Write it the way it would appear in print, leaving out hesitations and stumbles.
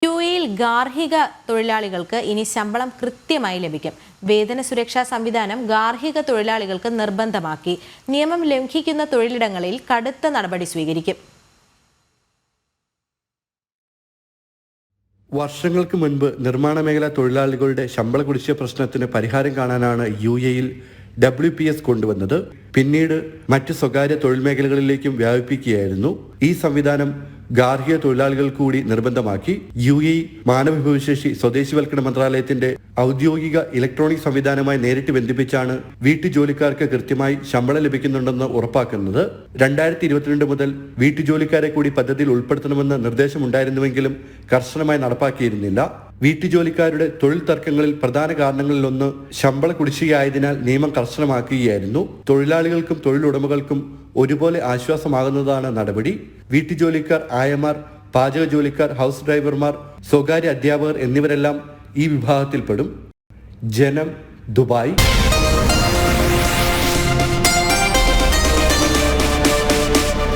യുഎഇയിൽ ഗാർഹിക തൊഴിലാളികൾക്ക് ഇനി ശമ്പളം കൃത്യമായി ലഭിക്കും. വേതന സുരക്ഷാ സംവിധാനം ഗാർഹിക തൊഴിലാളികൾക്ക് നിർബന്ധമാക്കി. നിയമം ലംഘിക്കുന്ന തൊഴിലിടങ്ങളിൽ കടുത്ത നടപടി സ്വീകരിക്കും. വർഷങ്ങൾക്ക് മുൻപ് നിർമ്മാണ മേഖലാ തൊഴിലാളികളുടെ ശമ്പള കുടിശ്ശിക പ്രശ്നത്തിന് പരിഹാരം കാണാനാണ് യുഎഇയിൽ WPS കൊണ്ടുവന്നത്. പിന്നീട് മറ്റ് സ്വകാര്യ തൊഴിൽ മേഖലകളിലേക്കും വ്യാപിപ്പിക്കുകയായിരുന്നു. ഈ സംവിധാനം ഗാർഹിക തൊഴിലാളികൾക്ക് കൂടി നിർബന്ധമാക്കി. യുഎഇ മാനവവിഭവശേഷി സ്വദേശിവൽക്കരണ മന്ത്രാലയത്തിന്റെ ഔദ്യോഗിക ഇലക്ട്രോണിക് സംവിധാനവുമായി നേരിട്ട് ബന്ധിപ്പിച്ചാണ് വീട്ടുജോലിക്കാർക്ക് കൃത്യമായി ശമ്പളം ലഭിക്കുന്നുണ്ടെന്ന് ഉറപ്പാക്കുന്നത്. 2022 മുതൽ വീട്ടുജോലിക്കാരെ കൂടി പദ്ധതിയിൽ ഉൾപ്പെടുത്തണമെന്ന് നിർദ്ദേശമുണ്ടായിരുന്നുവെങ്കിലും കർശനമായി നടപ്പാക്കിയിരുന്നില്ല. വീട്ടുജോലിക്കാരുടെ തൊഴിൽ തർക്കങ്ങളിൽ പ്രധാന കാരണങ്ങളിലൊന്ന് ശമ്പള കുടിശ്ശികയായതിനാൽ നിയമം കർശനമാക്കുകയായിരുന്നു. തൊഴിലാളികൾക്കും തൊഴിലുടമകൾക്കും ഒരുപോലെ ആശ്വാസമാകുന്നതാണ് നടപടി. വീട്ടുജോലിക്കാർ, ആയമാർ, പാചക ജോലിക്കാർ, ഹൗസ് ഡ്രൈവർമാർ, സ്വകാര്യ അധ്യാപകർ എന്നിവരെല്ലാം ഈ വിഭാഗത്തിൽപ്പെടും. ജനം, ദുബായ്.